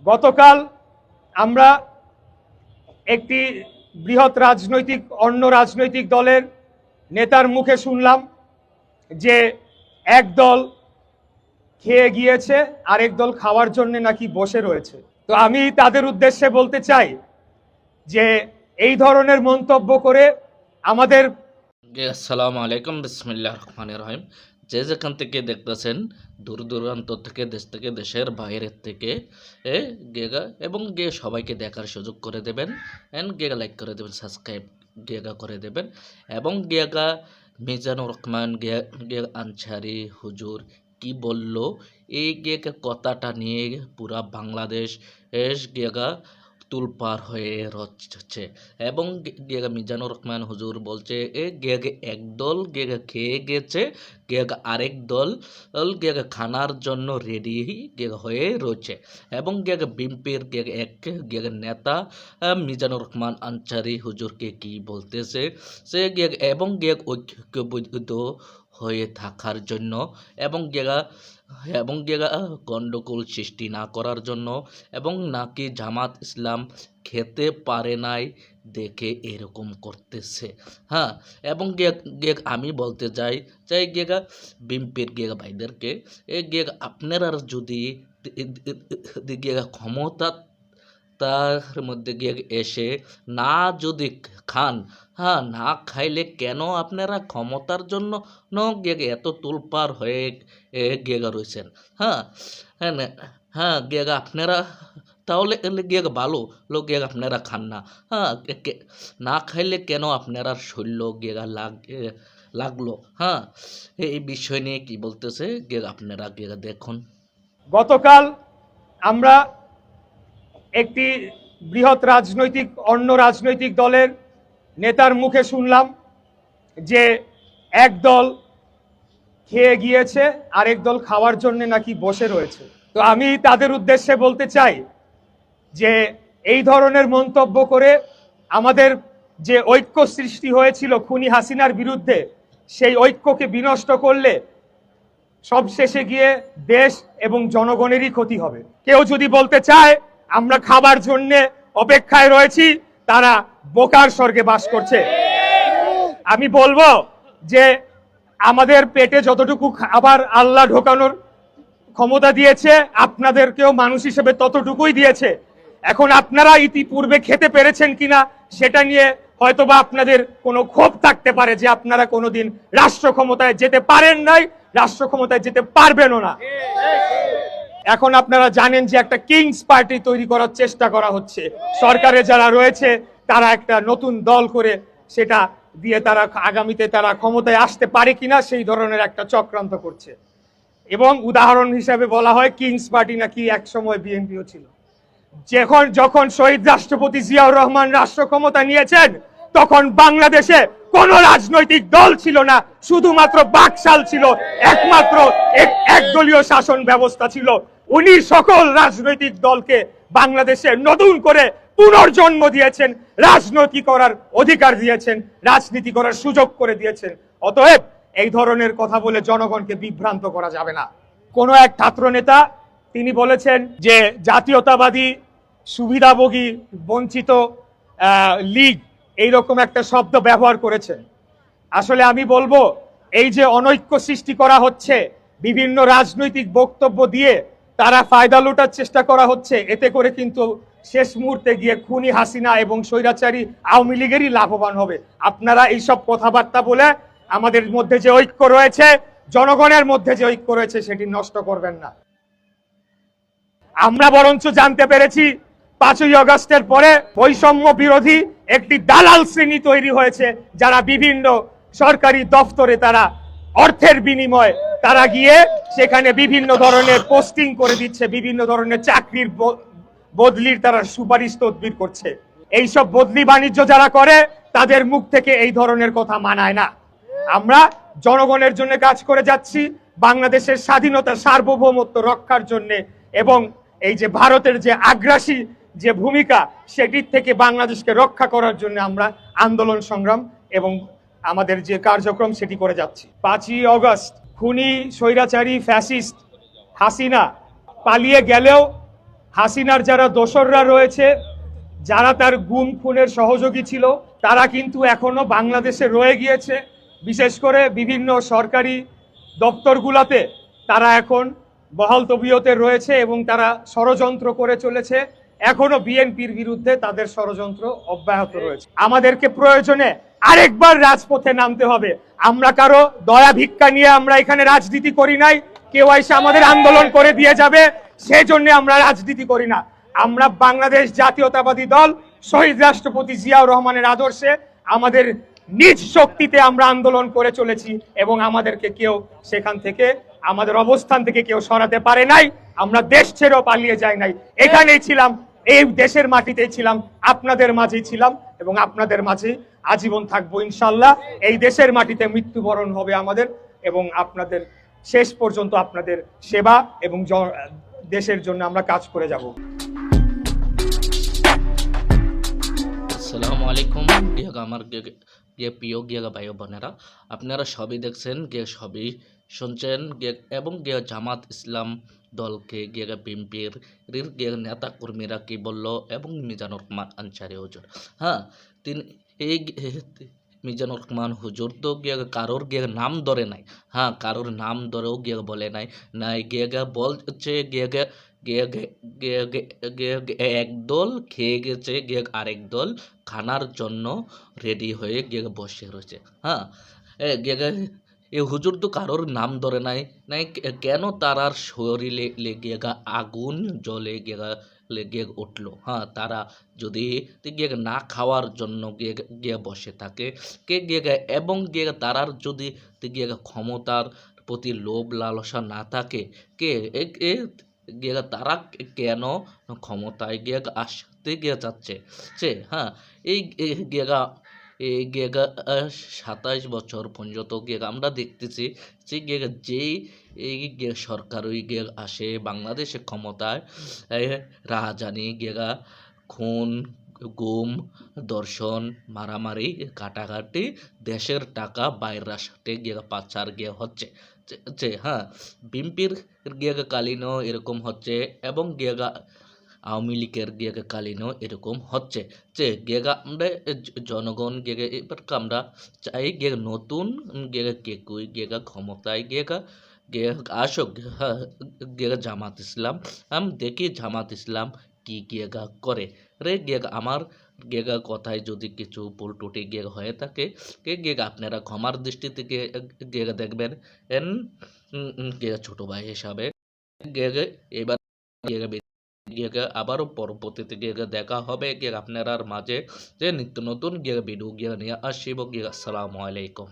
গতকাল আমরা একটি বৃহৎ অন্য রাজনৈতিক দলের নেতার মুখে শুনলাম যে এক দল খেয়ে গিয়েছে, আরেক দল খাওয়ার জন্য নাকি বসে রয়েছে। তো আমি তাদের উদ্দেশ্যে বলতে চাই যে এই ধরনের মন্তব্য করে আমাদের আসসালামু আলাইকুম, বিসমিল্লাহির রহমানির রহিম। যে যেখান থেকে দেখতেছেন, দূর দূরান্ত থেকে, দেশ থেকে, দেশের বাইরের থেকে গেগা এবং সবাইকে দেখার সুযোগ করে দেবেন, গেগা লাইক করে দেবেন, সাবস্ক্রাইব গেগা করে দেবেন। এবং গেগা মিজানুর রহমান আনসারি হুজুর কি বলল, এই গেগা কথাটা নিয়ে পুরা বাংলাদেশ গেগা তুলপার হয়ে রচ্ছে। এবং মিজানুর রহমান হুজুর বলছে একদল খেয়ে গেছে, আরেক দল খানার জন্য রেডি হয়ে রয়েছে। এবং বিএনপির এক নেতা মিজানুর রহমান আনসারি হুজুরকে কি বলতেছে, সে এবং ঐক্যবদ্ধ হয়ে থাকার জন্য এবং গণ্ডগোল সৃষ্টি না করার জন্য, এবং নাকি জামাত ইসলাম খেতে পারে নাই দেখে এরকম করতেছে। হ্যাঁ, এবং আমি বলতে চাই বিএনপির ভাইদেরকে, আপনারা যদি ক্ষমতা তার মধ্যে এসে না যদি খান, হ্যাঁ, না খাইলে কেন আপনারা ক্ষমতার জন্য এত তুলপার হয়ে রয়েছেন? হ্যাঁ হ্যাঁ আপনারা তাহলে ভালো লোক আপনারা খান না। হ্যাঁ, না খাইলে কেন আপনারা শরীর লাগলো? হ্যাঁ, এই বিষয় নিয়ে কি বলতেছে আপনারা দেখুন। গতকাল আমরা একটি বৃহৎ অন্য রাজনৈতিক দলের নেতার মুখে শুনলাম যে এক দল খেয়ে গিয়েছে, আরেক দল খাওয়ার জন্য নাকি বসে রয়েছে। তো আমি তাদের উদ্দেশ্যে বলতে চাই যে এই ধরনের মন্তব্য করে আমাদের যে ঐক্য সৃষ্টি হয়েছিল খুনি হাসিনার বিরুদ্ধে, সেই ঐক্যকে বিনষ্ট করলে সবশেষে গিয়ে দেশ এবং জনগণেরই ক্ষতি হবে। কেউ যদি বলতে চায় আমরা খাবার জন্য অপেক্ষায় রয়েছি, তারা বোকার স্বর্গে বাস করছে। আমি বলবো যে আমাদের পেটে যতটুকু খাবার আল্লাহ ঢোকানোর ক্ষমতা দিয়েছে, আপনাদেরকেও মানুষ হিসেবে ততটুকুই দিয়েছে। এখন আপনারা ইতিপূর্বে খেতে পেরেছেন কিনা সেটা নিয়ে হয়তোবা আপনাদের কোনো ক্ষোভ থাকতে পারে যে আপনারা কোনোদিন রাষ্ট্র ক্ষমতায় যেতে পারেন নাই, রাষ্ট্র ক্ষমতায় যেতে পারবেনও না। এখন আপনারা জানেন যে একটা কিংস পার্টি তৈরি করার চেষ্টা করা হচ্ছে। সরকারে যারা রয়েছে তারা একটা নতুন দল করে সেটা দিয়ে তারা আগামীতে তারা ক্ষমতায় আসতে পারে কিনা সেই ধরনের একটা চক্রান্ত করছে। এবং উদাহরণ হিসেবে বলা হয় কিংস পার্টি নাকি একসময় বিএনপিও ছিল। যখন শহীদ রাষ্ট্রপতি জিয়াউর রহমান রাষ্ট্র ক্ষমতা নিয়েছেন, তখন বাংলাদেশে কোন রাজনৈতিক দল ছিল না, শুধুমাত্র বাকশাল ছিল, একমাত্র একদলীয় শাসন ব্যবস্থা ছিল। উনি সকল রাজনৈতিক দলকে বাংলাদেশে নতুন করে পুনর্জন্ম দিয়েছেন, রাজনীতি করার অধিকার দিয়েছেন, রাজনীতি করার সুযোগ করে দিয়েছেন। অতএব এই ধরনের কথা বলে জনগণকে বিভ্রান্ত করা যাবে না। কোন এক ছাত্র নেতা তিনি বলেছেন যে জাতীয়তাবাদী, সুবিধাভোগী, বঞ্চিত লীগ, এইরকম একটা শব্দ ব্যবহার করেছেন। আসলে আমি বলবো এই যে অনৈক্য সৃষ্টি করা হচ্ছে, বিভিন্ন রাজনৈতিক বক্তব্য দিয়ে তারা ফায়দা লুটার চেষ্টা করা হচ্ছে, এতে করে কিন্তু শেষ মুহূর্তে গিয়ে খুনি হাসিনা এবং স্বৈরাচারী আওয়ামী লীগেরই লাভবান হবে। আপনারা এইসব কথাবার্তা বলে আমাদের মধ্যে যে ঐক্য রয়েছে, জনগণের মধ্যে যে ঐক্য রয়েছে, সেটি নষ্ট করবেন না। আমরা বরঞ্চ জানতে পেরেছি 5ই আগস্টের পরে বৈষম্য বিরোধী একটি দালাল শ্রেণী তৈরি হয়েছে, যারা বিভিন্ন সরকারি দপ্তরে তারা অর্থের বিনিময়ে তারা গিয়ে সেখানে বিভিন্ন ধরনের পোস্টিং করে দিচ্ছে, বিভিন্ন ধরনের চাকরির বদলির তারা সুপারিশ তদবির করছে। এইসব বদলি বাণিজ্য যারা করে তাদের মুখ থেকে এই ধরনের কথা মানায় না। আমরা জনগণের জন্য কাজ করে যাচ্ছি, বাংলাদেশের স্বাধীনতা সার্বভৌমত্ব রক্ষার জন্য, এবং এই যে ভারতের যে আগ্রাসী যে ভূমিকা, সেটির থেকে বাংলাদেশকে রক্ষা করার জন্য আমরা আন্দোলন সংগ্রাম এবং আমাদের যে কার্যক্রম সেটি করে যাচ্ছি। 5ই আগস্ট খুনি স্বৈরাচারী ফ্যাসিস্ট হাসিনা পালিয়ে গেলেও হাসিনার যারা দোসররা রয়েছে, যারা তার গুম খুনের সহযোগী ছিল, তারা কিন্তু এখনো বাংলাদেশে রয়ে গিয়েছে। বিশেষ করে বিভিন্ন সরকারি দপ্তরগুলোতে তারা এখন বহাল তবিয়তে রয়েছে এবং তারা ষড়যন্ত্র করে চলেছে। এখনো বিএনপির বিরুদ্ধে তাদের ষড়যন্ত্র অব্যাহত রয়েছে। আমাদেরকে প্রয়োজনে আরেকবার রাজপথে নামতে হবে। আমরা কারো দয়া ভিক্ষা নিয়ে আমরা এখানে রাজনীতি করি নাই। কেউ এসে আমাদের আন্দোলন করে দিয়ে যাবে সেজন্য আমরা রাজনীতি করি না। আমরা বাংলাদেশ জাতীয়তাবাদী দল শহীদ রাষ্ট্রপতি জিয়াউর রহমানের আদর্শে আমাদের নিজ শক্তিতে আমরা আন্দোলন করে চলেছি এবং আমাদেরকে কেউ সেখান থেকে, আমাদের অবস্থান থেকে কেউ সরাতে পারে নাই। আমরা দেশ ছেড়েও পালিয়ে যাই নাই, এখানেই ছিলাম, এই দেশের মাটিতেই ছিলাম, আপনাদের মাঝেই ছিলাম এবং আপনাদের মাঝেই আজীবন থাকবো ইনশাল্লাহ। এই দেশের মাটিতে মৃত্যুবরণ হবে আমাদের এবং আপনাদের শেষ পর্যন্ত আপনাদের সেবা এবং দেশের জন্য আমরা কাজ করে যাব। আসসালামু আলাইকুম আমার প্রিয় ভাই বোনেরা, আপনারা সবই দেখছেন, সবই শুনছেন এবং জামাত ইসলাম দলকে বিএনপির নেতা কর্মীরা কি বলল এবং মিজানুর রহমান আনসারী হুজুর। হ্যাঁ, তিনি এই মিজানুর রহমান হুজুর তো কারোর নাম ধরে নাই। হ্যাঁ, কারোর নাম ধরেও বলে নাই নাই বলছে একদল খেয়ে গেছে, আরেক দল খানার জন্য রেডি হয়ে বসে রয়েছে। হ্যাঁ, এ হুজুর তো কারোর নাম ধরে নাই নাই কেন তারার শরীরে লেগে আগুন জ্বলে লেগে উঠলো। হ্যাঁ, তারা যদি না খাওয়ার জন্য বসে থাকে এবং তারার যদি ক্ষমতার প্রতি লোভ লালসা না থাকে তারা কেন ক্ষমতায় আসতে যাচ্ছে। হ্যাঁ, এই 27 বছর পর্যন্ত আমরা দেখতেছি যে যেই সরকার আসে বাংলাদেশে ক্ষমতায়, রাহাজানি খুন গুম ধর্ষণ মারামারি কাটাকাটি, দেশের টাকা বাইরের রাষ্ট্রে পাচার হচ্ছে। হ্যাঁ, বিএনপির কালীনও এরকম হচ্ছে এবং আওয়ামী লীগের কালীনও এরকম হচ্ছে। আমরা জনগণ এবার আমরা চাই নতুন কেকুই ক্ষমতায় আসুক। হ্যাঁ, জামাত ইসলাম দেখি জামাত ইসলাম কি করে রে। আমার কথায় যদি কিছু ভুল ত্রুটি হয়ে থাকে আপনারা ক্ষমার দৃষ্টি থেকে দেখবেন ছোট ভাই হিসাবে। এবার আবারও পরবর্তীতে দেখা হবে আপনার মাঝে যে নিত্য নতুন ভিডিও নিয়ে আসিব। আসসালামু আলাইকুম।